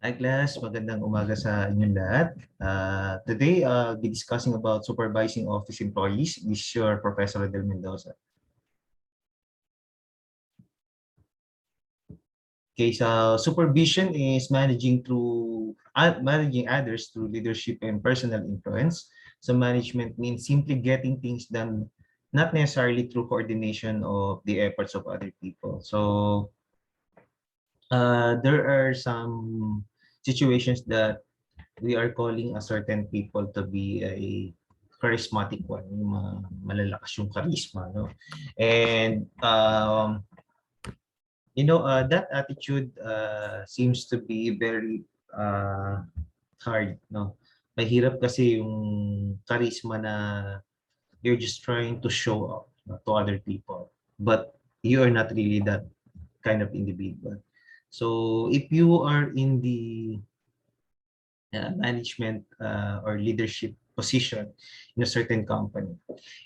Hi class, magandang umaga sa inyong lahat. Today, I'll be discussing about supervising office employees with your Professor Rodel Mendoza. Okay, so supervision is managing others through leadership and personal influence. So management means simply getting things done, not necessarily through coordination of the efforts of other people. So there are some situations that we are calling a certain people to be a charismatic one, yung malalakas yung charisma, no? And that attitude seems to be very hard, no? Mahirap kasi yung charisma na you're just trying to show up, no, to other people, but you are not really that kind of individual. So if you are in the management or leadership position in a certain company,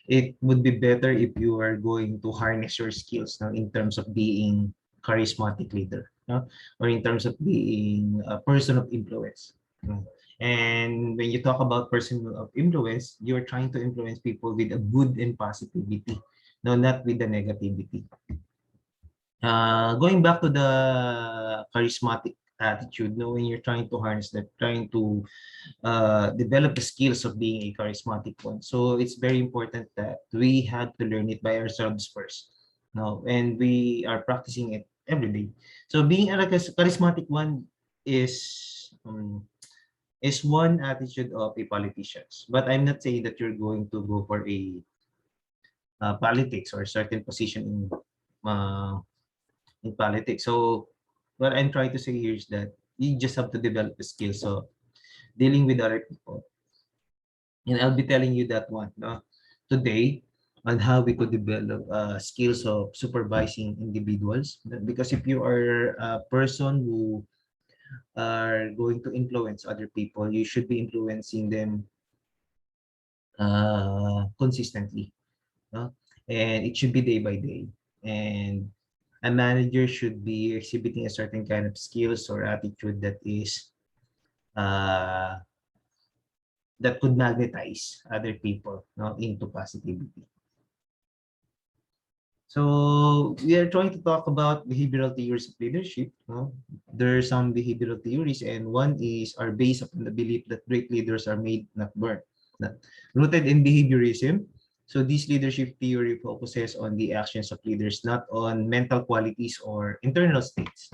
it would be better if you are going to harness your skills now in terms of being charismatic leader, no? Or in terms of being a person of influence. No? And when you talk about person of influence, you're trying to influence people with a good and positivity, no, not with the negativity. Going back to the charismatic attitude, no, when you're trying to harness that, trying to develop the skills of being a charismatic one. So it's very important that we have to learn it by ourselves first. No, and we are practicing it every day. So being a charismatic one is one attitude of a politicians. But I'm not saying that you're going to go for a politics or a certain position in politics. So what I'm trying to say here is that you just have to develop the skills of dealing with other people. And I'll be telling you that one today on how we could develop skills of supervising individuals. Because if you are a person who are going to influence other people, you should be influencing them consistently. No? And it should be day by day. And a manager should be exhibiting a certain kind of skills or attitude uh, that could magnetize other people, no, into positivity. So we are trying to talk about behavioral theories of leadership. No? There are some behavioral theories, and one is are based upon the belief that great leaders are made, not born. Not rooted in behaviorism. So this leadership theory focuses on the actions of leaders, not on mental qualities or internal states.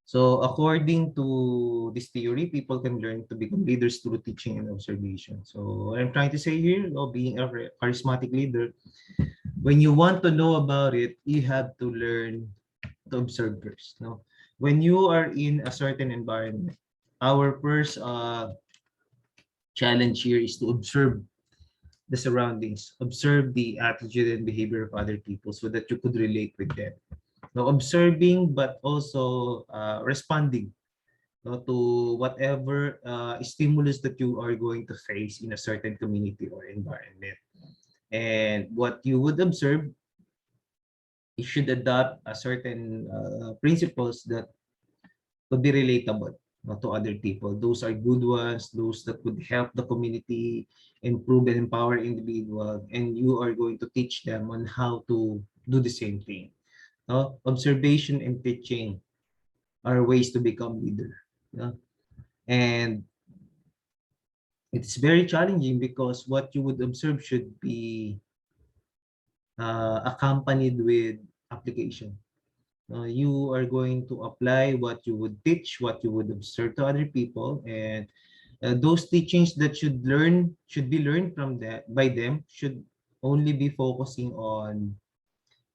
So according to this theory, people can learn to become leaders through teaching and observation. So what I'm trying to say here, being a charismatic leader, when you want to know about it, you have to learn to observe first. No, when you are in a certain environment, our first challenge here is to observe the surroundings, observe the attitude and behavior of other people, so that you could relate with them. Now, observing, but also responding, no, to whatever stimulus that you are going to face in a certain community or environment. And what you would observe, you should adopt a certain principles that could be relatable, to other people. Those are good ones, those that could help the community, improve and empower individual, and you are going to teach them on how to do the same thing. No? Observation and teaching are ways to become leader. No? And it's very challenging because what you would observe should be accompanied with application. You are going to apply what you would teach, what you would observe to other people, and those teachings that should be learned from that by them should only be focusing on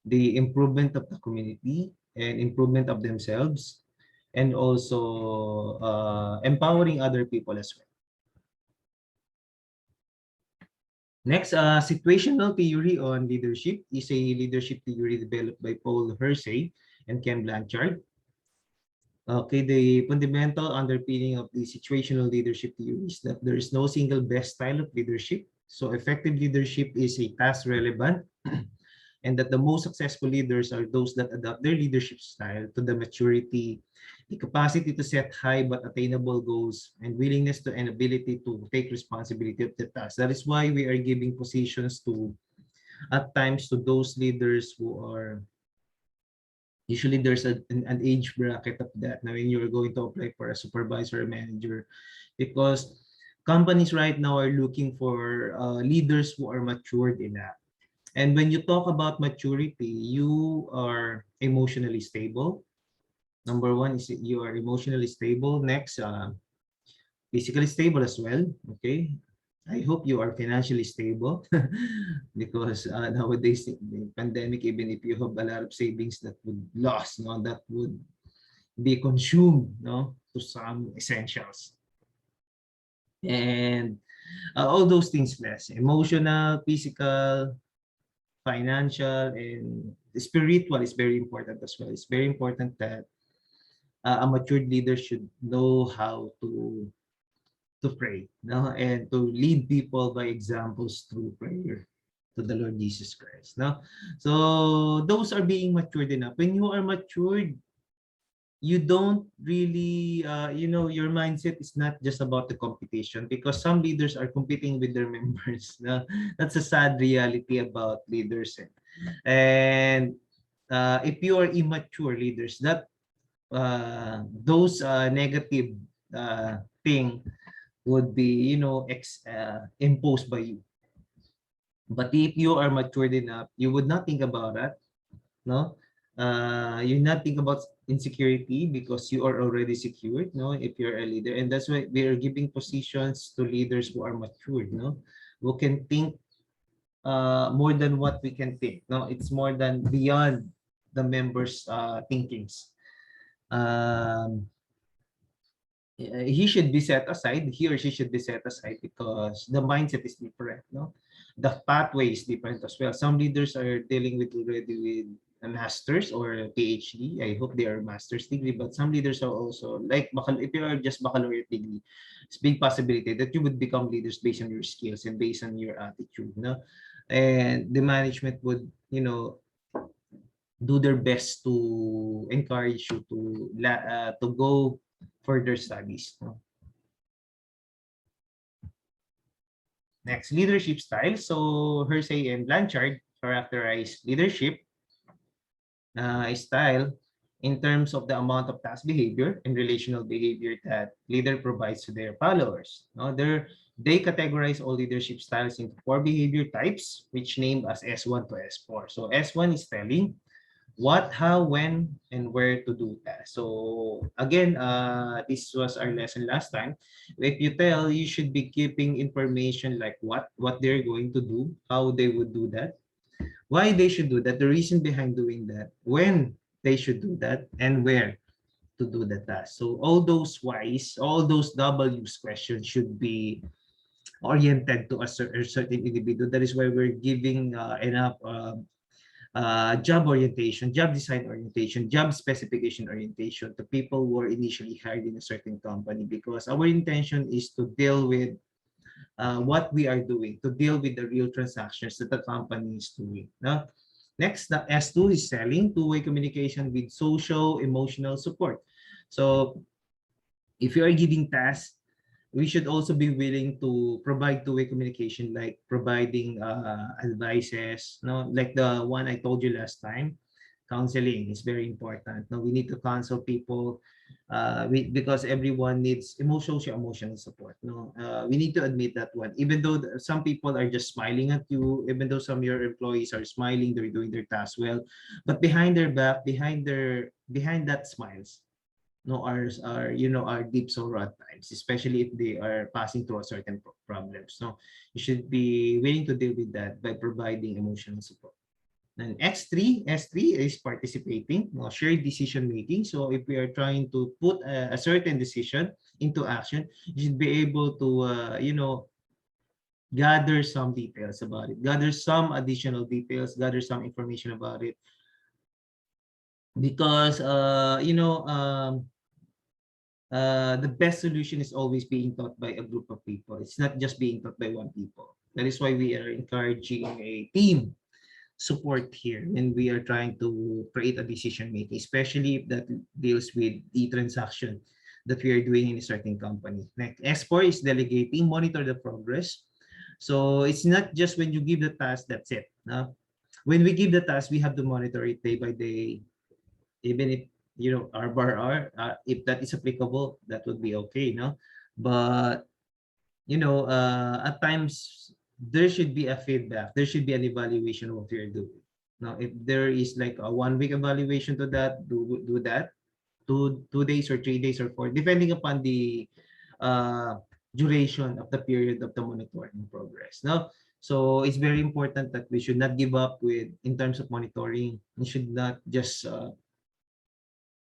the improvement of the community and improvement of themselves, and also empowering other people as well. Next, situational theory on leadership is a leadership theory developed by Paul Hersey and Ken Blanchard. Okay, the fundamental underpinning of the situational leadership theory is that there is no single best style of leadership. So effective leadership is a task relevant, and that the most successful leaders are those that adapt their leadership style to the maturity, the capacity to set high but attainable goals, and willingness to and ability to take responsibility of the task. That is why we are giving positions to, at times, to those leaders who are, usually there's an age bracket of that now when you're going to apply for a supervisor or manager, because companies right now are looking for leaders who are matured enough. And when you talk about maturity, you are emotionally stable. Number one is you are emotionally stable. Next, physically stable as well. Okay. I hope you are financially stable because nowadays the pandemic, even if you have a lot of savings that would lost, no, that would be consumed, no, to some essentials. And all those things less emotional, physical, financial, and spiritual is very important as well. It's very important that a matured leader should know how to pray, no, and to lead people by examples through prayer to the Lord Jesus Christ, no. So those are being matured enough. When you are matured, you don't really your mindset is not just about the competition, because some leaders are competing with their members, no? That's a sad reality about leaders. And if you are immature leaders, that those negative thing would be imposed by you. But if you are matured enough, you would not think about that, no. You not think about insecurity because you are already secured, no, if you're a leader. And that's why we are giving positions to leaders who are matured, no, who can think more than what we can think, no. It's more than beyond the members thinkings. um he should be set aside, he or she should be set aside, because the mindset is different, no. The pathway is different as well. Some leaders are dealing with already with a master's or a PhD. I hope they are master's degree, but some leaders are also like if you are just baccalaureate degree, it's big possibility that you would become leaders based on your skills and based on your attitude, no. And the management would do their best to encourage you to go further studies, no? Next, leadership style. So Hersey and Blanchard characterize leadership style in terms of the amount of task behavior and relational behavior that leader provides to their followers. Now, they categorize all leadership styles into 4 behavior types, which named as S1 to S4. So S1 is telling what, how, when, and where to do that. So again, this was our lesson last time. If you tell, you should be keeping information like what they're going to do, how they would do that, why they should do that, the reason behind doing that, when they should do that, and where to do the task. So all those whys, all those W's questions should be oriented to a certain individual. That is why we're giving enough job orientation, job design orientation, job specification orientation to people who are initially hired in a certain company, because our intention is to deal with what we are doing, to deal with the real transactions that the company is doing. No? Next, the S2 is selling, two-way communication with social, emotional support. So if you are giving tasks, we should also be willing to provide two-way communication, like providing advices, no, like the one I told you last time. Counseling is very important. Now we need to counsel people because everyone needs emotional support. No, we need to admit that one. Even though some people are just smiling at you, even though some of your employees are smiling, they're doing their tasks well, but behind their back, behind that smiles, no, are deep sorrow at times, especially if they are passing through a certain problems. So you should be willing to deal with that by providing emotional support. And S3 is participating, shared decision making. So if we are trying to put a certain decision into action, you should be able to gather some details about it, gather some additional details, gather some information about it, because the best solution is always being taught by a group of people. It's not just being taught by one people. That is why we are encouraging a team support here when we are trying to create a decision making, especially if that deals with the transaction that we are doing in a certain company. Next, S4 is delegating, monitor the progress. So it's not just when you give the task, that's it. No? When we give the task, we have to monitor it day by day, even if R bar R, if that is applicable, that would be okay, no? But at times there should be a feedback. There should be an evaluation of what you're doing. Now, if there is like a 1 week evaluation to that, do that. 2 days or 3 days or 4, depending upon the uh, duration of the period of the monitoring progress. Now, so it's very important that we should not give up with in terms of monitoring. We should not just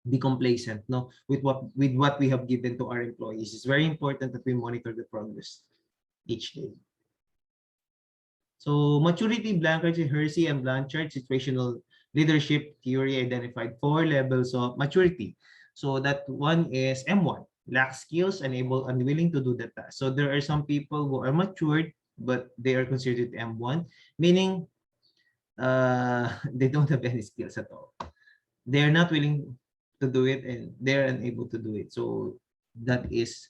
be complacent, no, with what we have given to our employees. It's very important that we monitor the progress each day. So maturity, Blanchard, Hersey, and Blanchard situational leadership theory identified 4 levels of maturity. So that one is M1, lack skills, unable, unwilling to do the task. So there are some people who are matured, but they are considered M1, meaning they don't have any skills at all. They are not willing to do it and they're unable to do it. So that is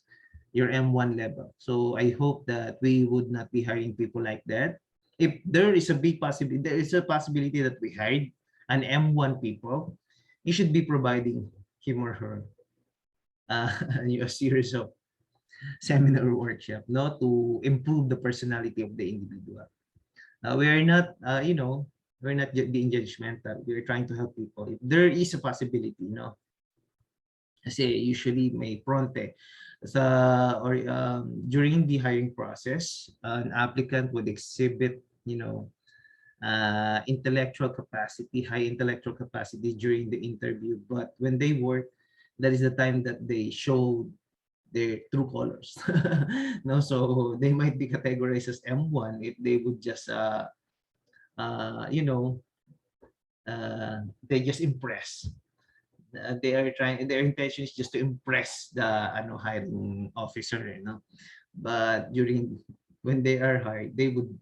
your M1 level. So I hope that we would not be hiring people like that. If there is a big possibility, there is a possibility that we hired an M1 people, you should be providing him or her a series of seminar workshop, no, to improve the personality of the individual. We are not, we're not being judgmental. We're trying to help people. If there is a possibility, kasi usually may pronte during the hiring process, an applicant would exhibit, intellectual capacity, high intellectual capacity during the interview, but when they work, that is the time that they show their true colors. No, so they might be categorized as M1 if they would just they just impress. They are trying, their intention is just to impress the hiring officer, but when they are hired, they would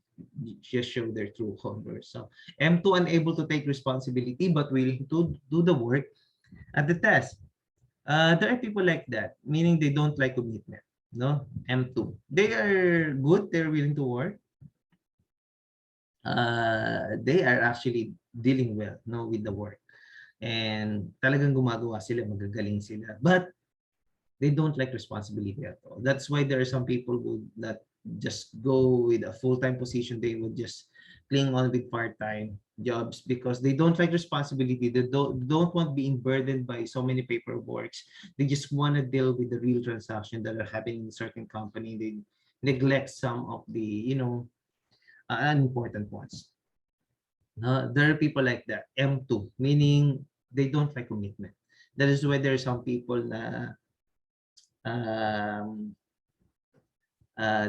just show their true colors. So M2, unable to take responsibility but willing to do the work at the task. There are people like that, meaning they don't like commitment. No, M2, they are good, they're willing to work. They are actually dealing well, with the work. And talagang gumagawa sila, magagaling sila. But they don't like responsibility at all. That's why there are some people who that just go with a full-time position. They would just cling on with part-time jobs because they don't like responsibility. They don't want being burdened by so many paperworks. They just want to deal with the real transaction that are happening in a certain company. They neglect some of the, unimportant ones. There are people like that, M2, meaning they don't like commitment. That is why there are some people na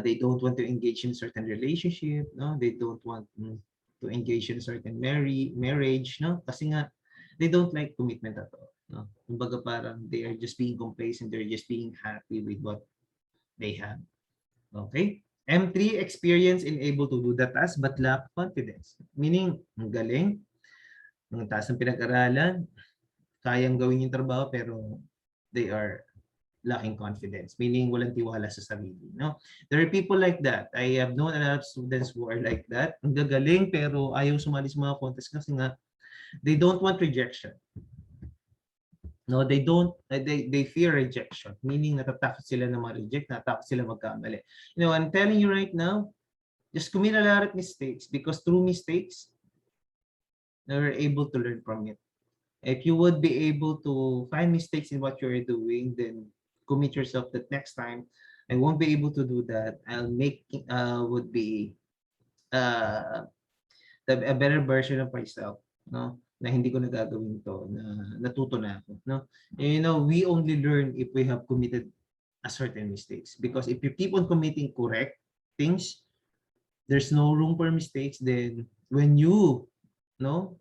they don't want to engage in certain relationship, no? They don't want to engage in certain marriage, no? Kasi nga, they don't like commitment at all, no? Kumbaga parang they are just being complacent, they're just being happy with what they have. Okay? M3, experience and able to do the task but lack confidence. Meaning, ang galing, ang taas ng pinag-aralan, kayang gawin yung trabaho pero they are lacking confidence, meaning walang tiwala sa sarili. No? There are people like that. I have known a lot of students who are like that. Ang gagaling pero ayaw sumali sa mga contest kasi nga they don't want rejection. No, they don't, they fear rejection, meaning natatakot sila na ma-reject, natatakot sila magkamali. I'm telling you right now, just commit a lot of mistakes because through mistakes, you're able to learn from it. If you would be able to find mistakes in what you're doing, then commit yourself that next time I won't be able to do that. I'll make would be a better version of myself, no? Na hindi ko nagagawin to, na natuto na ako, no? We only learn if we have committed a certain mistakes, because if you keep on committing correct things, there's no room for mistakes. Then when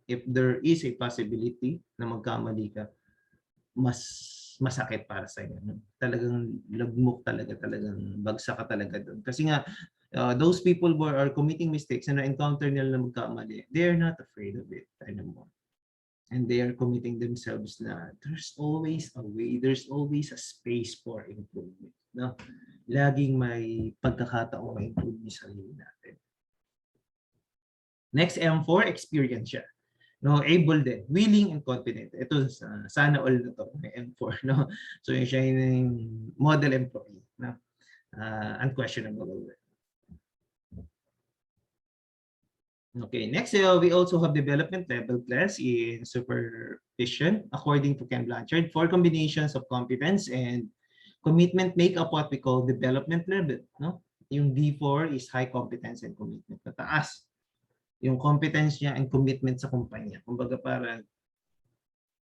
if there is a possibility na magkamali ka, mas masakit para sa iyo. Talagang lagmok talagang bagsak ka talaga doon. Kasi nga those people who are committing mistakes and na-encounter nila na magkamali, they are not afraid of it anymore. And they are committing themselves na there's always a way, there's always a space for improvement. No? Laging may pagkakataong ma-improve yung sarili natin. Next, M4, experience siya. No, able din, willing and confident. Ito sana all na to, may M4, no. So siya yung model employee, no. Unquestionable. Okay, next we also have development level class in supervision according to Ken Blanchard. 4 combinations of competence and commitment make up what we call development level, no. Yung D4 is high competence and commitment, mataas yung competence niya and commitment sa kumpanya. Kumbaga parang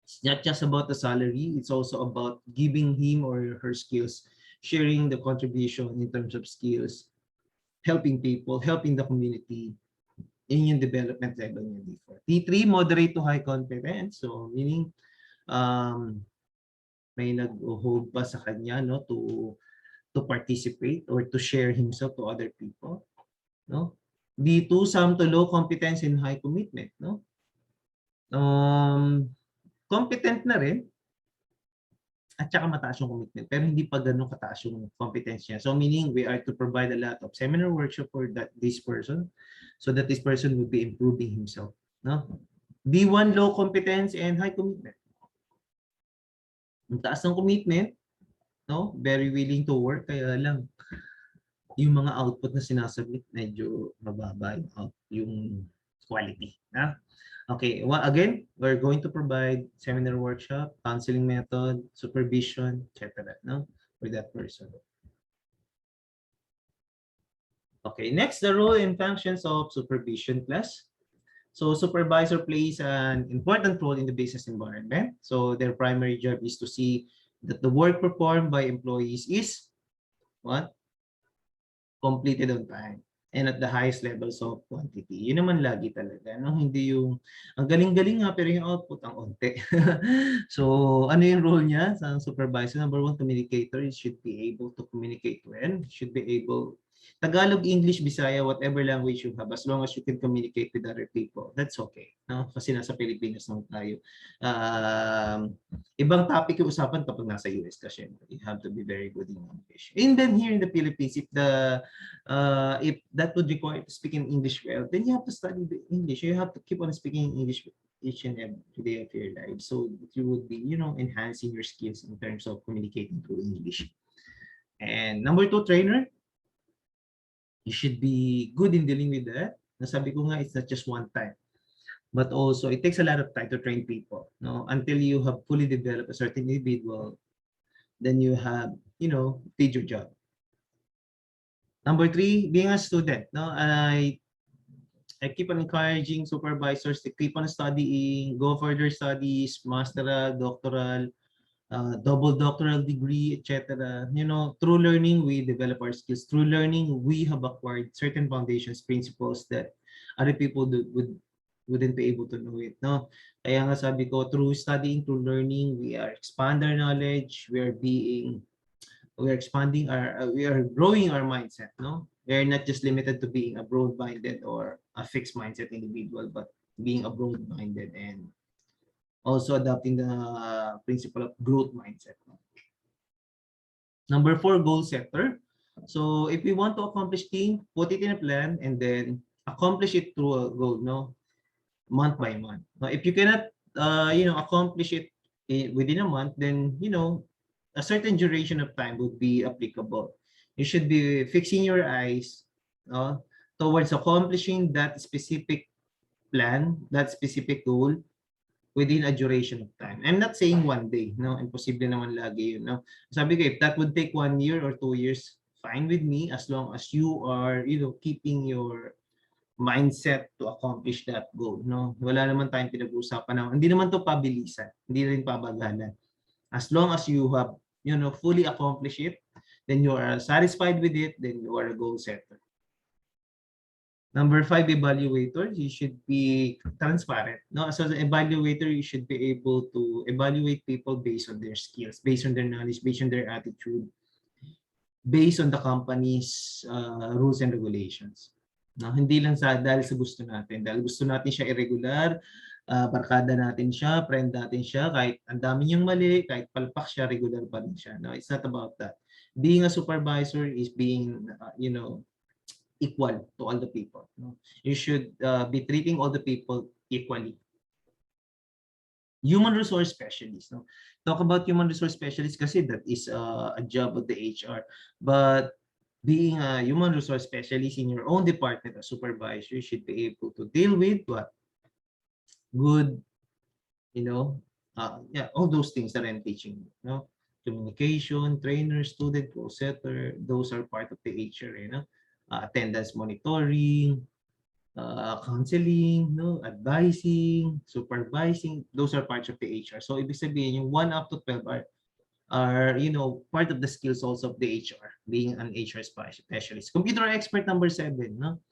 it's not just about the salary, it's also about giving him or her skills, sharing the contribution in terms of skills, helping people, helping the community. Yun yung development level niya D4. D3, moderate to high competence. So meaning may nag-hold pa sa kanya, no, to participate or to share himself to other people, no. D2, some to low competence and high commitment, no? Competent na rin at saka mataas yung commitment pero hindi pa ganun kataas yung competence niya. So meaning we are to provide a lot of seminar workshop for this person so that this person will be improving himself, no? D1, low competence and high commitment. Ang taas ng commitment, no? Very willing to work, kaya lang yung mga output na sinasubmit medyo mababa yung quality. Okay, well, again, we're going to provide seminar workshop, counseling method, supervision, etc. No, for that person. Okay, next, the role and functions of supervision class. So supervisor plays an important role in the business environment. So their primary job is to see that the work performed by employees is what? Completed on time and at the highest levels of quantity. Yun naman lagi talaga, no? Hindi yung ang galing-galing nga pero yung output ang onte. So ano yung role niya sa supervisor? Number 1, communicator. He should be able to communicate well. Should be able Tagalog, English, Bisaya, whatever language you have, as long as you can communicate with other people, that's okay. No? Kasi nasa Pilipinas naman tayo. Ibang topic yung usapan kapag nasa US ka, syempre. You have to be very good in English. And then here in the Philippines, if that would require to speak in English well, then you have to study the English. You have to keep on speaking English each and every day of your life. So you would be, enhancing your skills in terms of communicating through English. And number 2, trainer. You should be good in dealing with that. Nasabi ko nga, it's not just one time. But also, it takes a lot of time to train people. No? Until you have fully developed a certain individual, then you have, did your job. Number 3, being a student. No? I keep on encouraging supervisors to keep on studying, go further studies, masteral, doctoral, double doctoral degree, etc. Through learning, we develop our skills. Through learning, we have acquired certain foundations, principles that other people wouldn't be able to know it. No? Kaya nga sabi ko, through studying, through learning, we are expand our knowledge, we are expanding we are growing our mindset. No? We are not just limited to being a broad-minded or a fixed mindset individual, but being a broad-minded and also adopting the principle of growth mindset. Number 4, goal setter. So if we want to accomplish things, put it in a plan and then accomplish it through a goal, month by month. Now, if you cannot, accomplish it within a month, then, a certain duration of time would be applicable. You should be fixing your eyes towards accomplishing that specific plan, that specific goal, within a duration of time. I'm not saying one day, no? Imposible naman lagi yun, no? Sabi ko, if that would take 1 year or 2 years, fine with me as long as you are, keeping your mindset to accomplish that goal, no? Wala naman tayong pinag-uusapan na, hindi naman to pabilisan, hindi rin pabagalan. As long as you have, fully accomplished it, then you are satisfied with it, then you are a goal setter. Number 5, evaluator. You should be transparent. No, as an evaluator, you should be able to evaluate people based on their skills, based on their knowledge, based on their attitude, based on the company's rules and regulations. No, hindi lang dahil sa gusto natin. Dahil gusto natin siya irregular, barkada natin siya, friend natin siya, kahit ang dami niyang mali, kahit palpak siya, regular pa rin siya. No, it's not about that. Being a supervisor is being, equal to all the people. No? You should be treating all the people equally. Human resource specialist. No? Talk about human resource specialist kasi that is a job of the HR. But being a human resource specialist in your own department, a supervisor, you should be able to deal with what? Good, all those things that I'm teaching you. No? Communication, trainer, student, goal setter, those are part of the HR. Attendance monitoring, counseling, advising, supervising, those are parts of the HR. So ibig sabihin yung 1 up to 12 are part of the skills also of the HR, being an HR specialist. Computer expert number 7, no?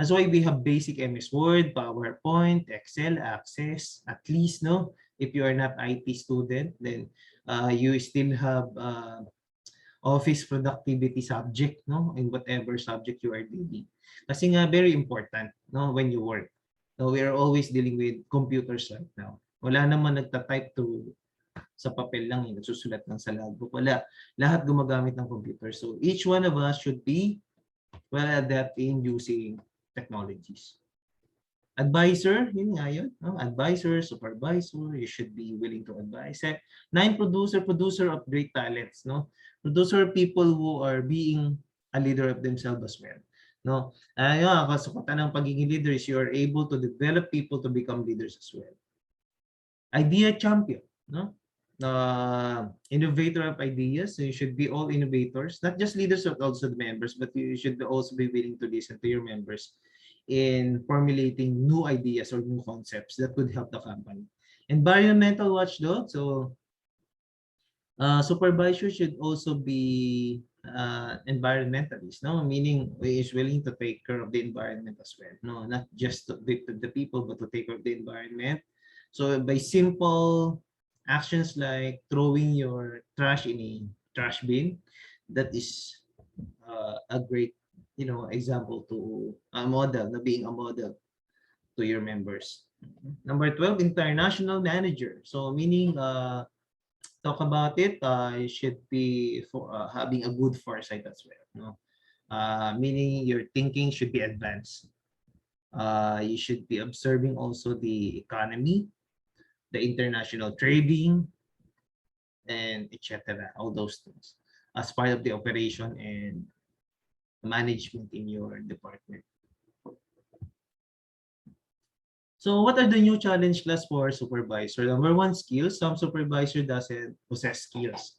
That's why we have basic MS Word, PowerPoint, Excel, Access, at least, no? If you are not IT student, then you still have office productivity subject, no? In whatever subject you are dealing. Kasi nga, very important, no? When you work. So we are always dealing with computers right now. Wala naman nagta-type to sa papel lang, nagsusulat lang sa logbook. Wala. Lahat gumagamit ng computer. So each one of us should be well adept in using technologies. Advisor, yun nga yun. No? Advisor, supervisor, you should be willing to advise. 9, producer of great talents. No? Producer people who are being a leader of themselves as well. No? Ayun, kasukatan ng pagiging leader is you are able to develop people to become leaders as well. Idea champion. No? Innovator of ideas. So you should be all innovators, not just leaders but also the members, but you should also be willing to listen to your members in formulating new ideas or new concepts that could help the company. Environmental watchdog. So supervisor should also be environmentalist, no? Meaning is willing to take care of the environment as well. No, not just the people, but to take care of the environment. So by simple actions like throwing your trash in a trash bin, that is a great example to a model, being a model to your members. Number 12, international manager. So meaning talk about it, you should be for having a good foresight as well. No? Meaning your thinking should be advanced. You should be observing also the economy, the international trading, and etc. All those things as part of the operation and management in your department. So what are the new challenge class for supervisor? Number 1, skills. Some supervisor doesn't possess skills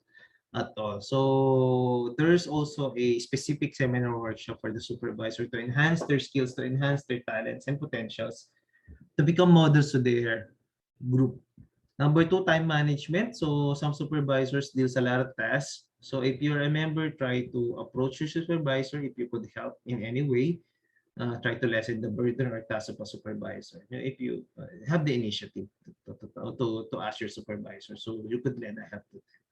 at all. So there's also a specific seminar workshop for the supervisor to enhance their skills, to enhance their talents and potentials, to become models to their group. Number 2, time management. So some supervisors deals a lot of tasks. So if you're a member, try to approach your supervisor if you could help in any way. Try to lessen the burden or task of a supervisor. If you have the initiative to ask your supervisor, so you could lend a help to them.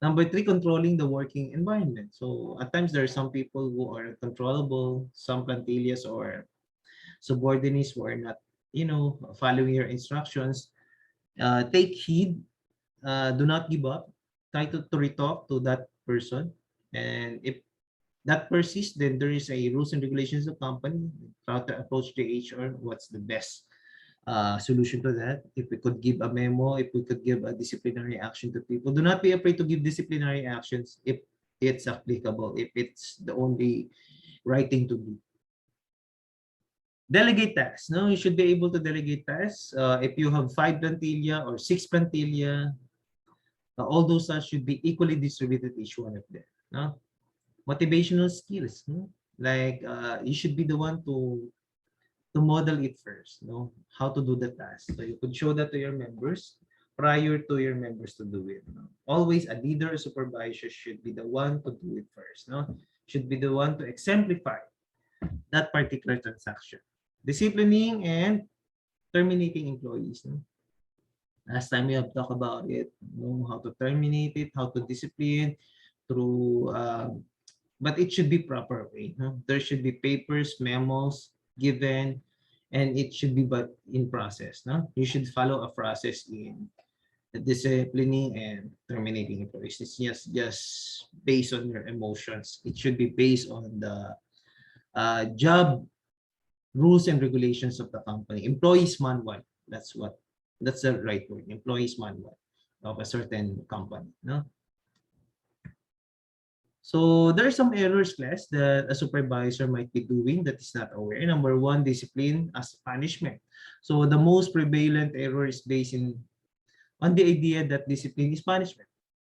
Number 3, controlling the working environment. So at times there are some people who are controllable, some plantillas or subordinates who are not, following your instructions. Take heed. Do not give up. Try to retalk to that person, and if that persists, then there is a rules and regulations of company, how to approach the HR, what's the best solution to that. If we could give a memo, if we could give a disciplinary action to people, do not be afraid to give disciplinary actions if it's applicable, if it's the only right thing to do. Delegate tasks. No, you should be able to delegate tasks. If you have 5 plantilla or 6 plantilla, all those tasks should be equally distributed each one of them. No? Motivational skills, no? Like you should be the one to model it first, no? How to do the task. So you could show that to your members prior to your members to do it. No? Always a leader or supervisor should be the one to do it first, no? Should be the one to exemplify that particular transaction. Disciplining and terminating employees. No? Last time we have talked about it, how to terminate it, how to discipline through but it should be proper way. No? There should be papers, memos given, and it should be but in process. No? You should follow a process in disciplining and terminating employees. It's just based on your emotions. It should be based on the job rules and regulations of the company. Employees manual. That's the right word. Employees manual of a certain company. No? So there are some errors, class, that a supervisor might be doing that is not aware. Number one, discipline as punishment. So the most prevalent error is based on the idea that discipline is punishment.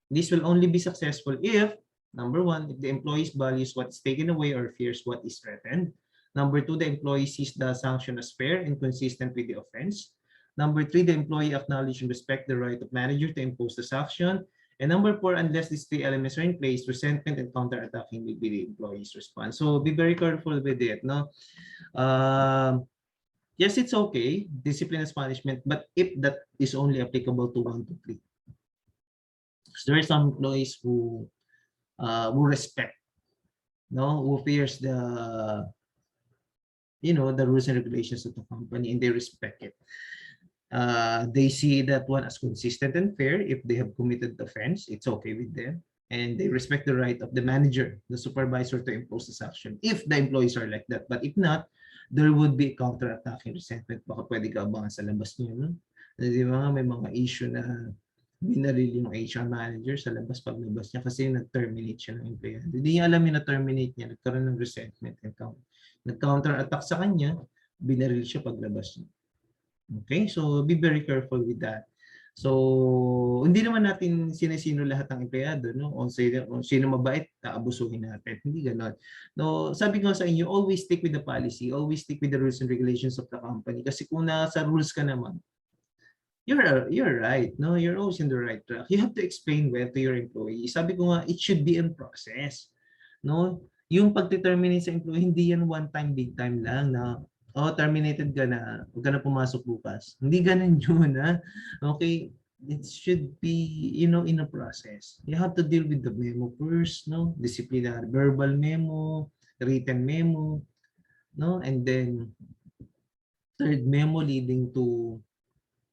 This will only be successful if, number one, if the employee values what is taken away or fears what is threatened. Number two, the employee sees the sanction as fair and consistent with the offense. Number three, the employee acknowledge and respect the right of manager to impose the sanction. And number four, unless these three elements are in place, resentment and counterattacking will be the employee's response. So be very careful with it. No? Yes, it's okay, discipline as punishment, but if that is only applicable to 1 to 3. Because there are some employees who respect, no, who fears the the rules and regulations of the company, and they respect it. They see that one as consistent and fair. If they have committed offense, it's okay with them. And they respect the right of the manager, the supervisor, to impose this action if the employees are like that. But if not, there would be counter-attacking resentment. Baka pwede ka abangan sa labas niyo. No? Di ba may mga issue na binaril yung HR manager sa labas paglabas niya kasi nag-terminate siya ng empleyado. Hindi niya alam yung na-terminate niya, nagkaroon ng resentment and nag-counter-attack sa kanya, binaril siya paglabas niya. Okay, so be very careful with that. So, hindi naman natin sinisino lahat ng empleyado, no? O sino mabait, aabusuhin natin. Hindi gano'n. No, sabi ko sa inyo, always stick with the policy, always stick with the rules and regulations of the company. Kasi kung nasa rules ka naman, you're right, no? You're always in the right track. You have to explain well to your employee. Sabi ko nga, it should be in process, no? Yung pag-determine sa employee, hindi yan one time, big time lang na terminated ka na, huwag ka na pumasok bukas. Hindi ganun yun, ha? Okay, it should be, in a process. You have to deal with the memo first, no? Disciplinary, verbal memo, written memo, no? And then, third memo leading to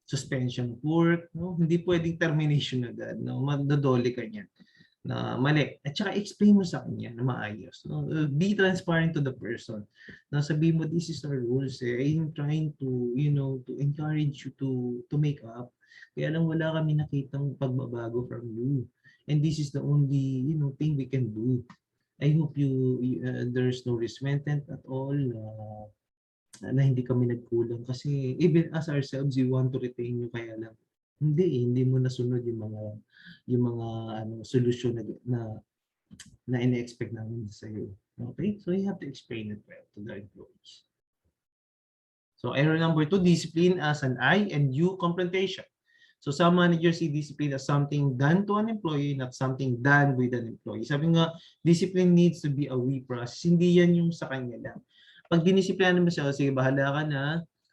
suspension of work, no? Hindi pwedeng termination agad, no? Madodole ka niyan na mali. At saka explain mo sa kanya na maayos. No? Be transparent to the person. Na sabihin mo, this is our rules. I'm trying to, to encourage you to make up. Kaya lang wala kami nakitang pagbabago from you. And this is the only, thing we can do. I hope there's no resentment at all. Na hindi kami nagkulang. Kasi even as ourselves, we want to retain you. Kaya lang, hindi mo nasunod yung mga solusyon na ina-expect namin sa iyo. Okay? So you have to explain it well to the employees. So error number 2, discipline as an I and you confrontation. So some managers see discipline as something done to an employee, not something done with an employee. Sabi nga, discipline needs to be a we process. Hindi yan yung sa kanya lang. Pag dinisiplina mo siya, sige, bahala ka na.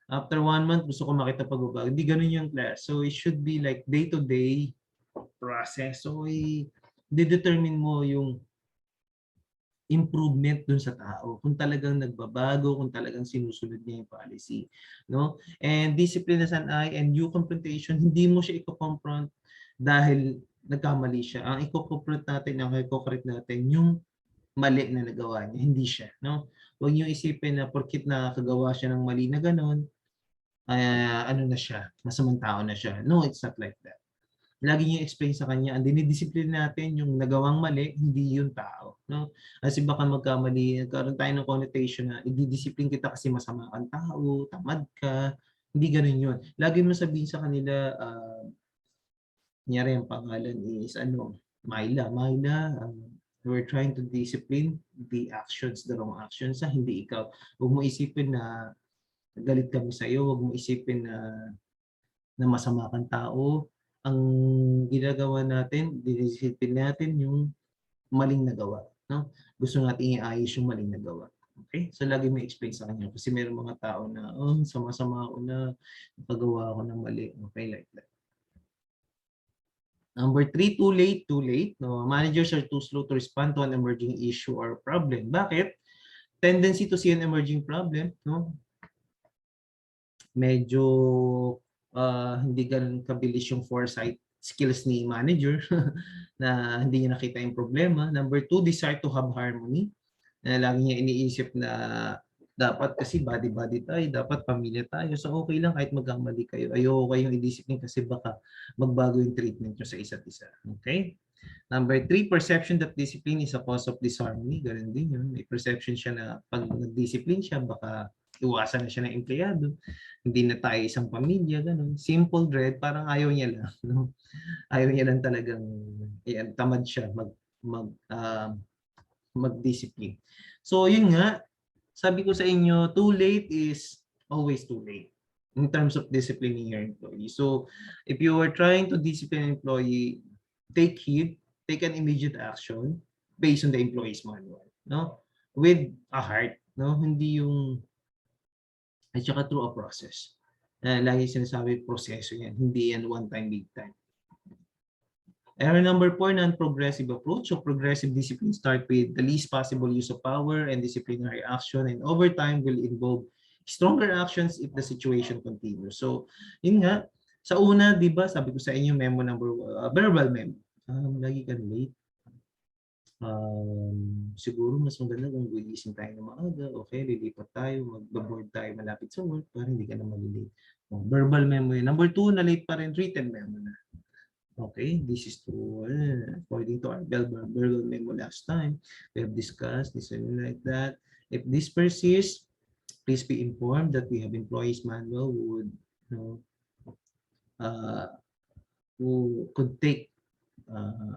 After 1 month, gusto ko makita pagbabago. Hindi ganun yung class. So it should be like day-to-day process. So i-determine mo yung improvement dun sa tao. Kung talagang nagbabago, kung talagang sinusunod niya yung policy. No? And discipline as an I and you confrontation, hindi mo siya i-confront dahil nagkamali siya. Ang i-confront natin, ang i-correct natin, yung mali na nagawa niya, hindi siya. No? Huwag niyo isipin na porkit nakagawa siya ng mali na gano'n, na siya, masamang tao na siya. No, it's not like that. Lagi niyo explain sa kanya, ang dinidisiplin natin yung nagawang mali, hindi yung tao. No? Kasi baka magkamali, nagkaroon tayo ng connotation na ididisiplin kita kasi masama kang tao, tamad ka. Hindi ganun yun. Lagi mo sabihin sa kanila, kunyari ang pangalan is Myla. We're trying to discipline the actions, the wrong actions, hindi ikaw. Huwag mo isipin na galit kami sa iyo, huwag mo isipin na masama kang tao. Ang ginagawa natin, dinisipin natin yung maling nagawa. No? Gusto natin iayos yung maling nagawa. Okay? So lagi mo explain sa kanya kasi mayroong mga tao na sama-sama ako na pagawa ako ng mali. Okay, like that. Number 3, too late, too late. No, managers are too slow to respond to an emerging issue or problem. Bakit? Tendency to see an emerging problem, no? Medyo hindi ganun kabilis yung foresight skills ni manager na hindi niya nakita yung problema. Number 2, desire to have harmony. Na lagi niya iniisip na dapat kasi body-body tayo, dapat pamilya tayo. So okay lang kahit magkamali kayo. Ayoko kayong i-discipline kasi baka magbago yung treatment nyo sa isa't isa. Okay? Number 3, perception that discipline is a cause of disharmony. Ganun din yun. May perception siya na pag nag-discipline siya, baka iwasan na siya ng empleyado. Hindi na tayo isang pamilya. Ganun. Simple dread, parang ayaw niya lang. No? Ayaw niya lang talagang tamad siya mag-discipline. So yun nga, sabi ko sa inyo, too late is always too late in terms of disciplining your employee. So if you are trying to discipline an employee, take heed, take an immediate action based on the employee's manual, no? With a heart, no? Hindi yung at saka through a process. Lagi sinasabi proseso yan, hindi yan one time, big time. Error number 4, non-progressive approach. So progressive discipline start with the least possible use of power and disciplinary action, and over time will involve stronger actions if the situation continues. So yun nga, sa una, di ba, sabi ko sa inyo, memo number verbal memo. Lagi ka late. Siguro mas maganda kung gigising tayo na maaga, okay, lilipat tayo, mag-board tayo malapit sa work para hindi ka na malilate. Verbal memo yun. Number 2, na late pa rin, written memo na. Okay, this is true. According to our verbal memo last time, we have discussed this and like that. If this persists, please be informed that we have employees manual who would, who could take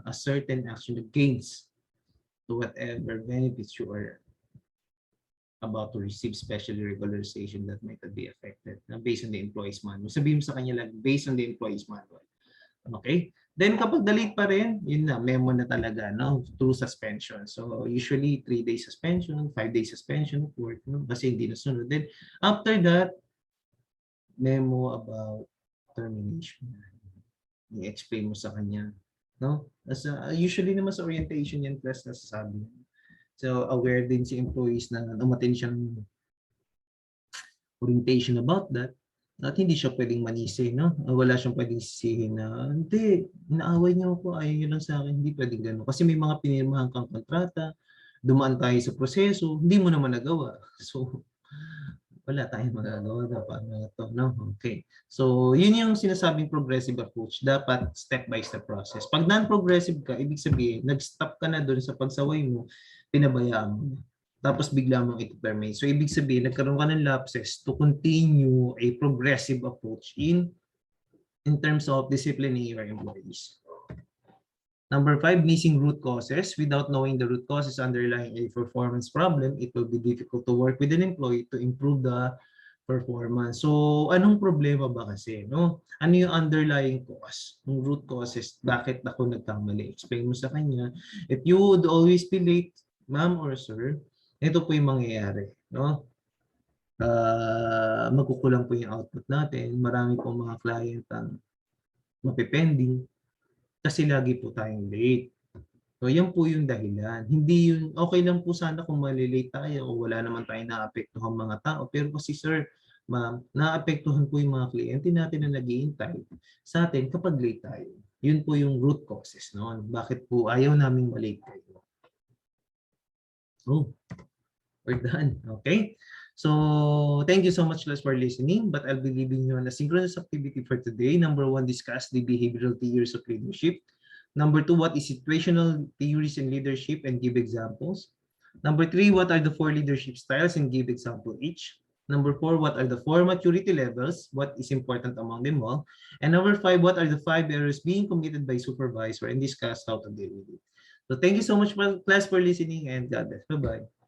a certain action against to whatever benefits you are about to receive, especially regularization that might be affected based on the employees manual. Sabihin mo sa kanya lang, based on the employees manual. Okay? Then kapag delete pa rin, yun na, memo na talaga, no? Through suspension. So usually 3 days suspension, 5 days suspension of work, no? Kasi hindi nasunod. Then after that, memo about termination. I-explain mo sa kanya, no? As usually naman sa orientation yan plus nasasabi. So aware din si employees na umattend siya ng orientation about that. At hindi siya pwedeng manisi, no? Wala siyang pwedeng sisihin na, hindi, inaaway niyo ako, ayaw niyo lang sa akin, hindi pwedeng gano'n. Kasi may mga pinirmahan kang kontrata, dumaan tayo sa proseso, hindi mo naman nagawa. So, wala tayong magagawa dapat na ito, no? Okay. So, yun yung sinasabing progressive approach. Dapat step by step process. Pag non-progressive ka, ibig sabihin, nag-stop ka na doon sa pagsaway mo, pinabayaan mo na. Tapos bigla mong i-terminate. So, ibig sabihin, nagkaroon ka ng lapses to continue a progressive approach in terms of disciplining your employees. Number 5, missing root causes. Without knowing the root causes underlying a performance problem, it will be difficult to work with an employee to improve the performance. So, anong problema ba kasi? No? Ano yung underlying cause? Yung root causes, bakit ako nagkamali? Explain mo sa kanya. If you would always be late, ma'am or sir, ito po yung mangyayari, no? Magkukulang po yung output natin. Marami po mga client ang mapipending kasi lagi po tayong late. So, yan po yung dahilan. Hindi yun, okay lang po sana kung malilate tayo o wala naman tayong naapektuhan mga tao. Pero kasi sir, ma'am, naapektuhan po yung mga kliyente natin na naghihintay sa atin kapag late tayo. Yun po yung root causes, no? Bakit po ayaw naming malate kayo? Oh. We're done. Okay. So thank you so much, Les, for listening. But I'll be leaving you an asynchronous activity for today. Number 1, discuss the behavioral theories of leadership. Number 2, what is situational theories in leadership and give examples. Number 3, what are the 4 leadership styles and give example each. Number 4, what are the 4 maturity levels? What is important among them all? And number 5, what are the 5 errors being committed by supervisor and discuss how to deal with it. So thank you so much, class, for listening, and God bless. Bye-bye.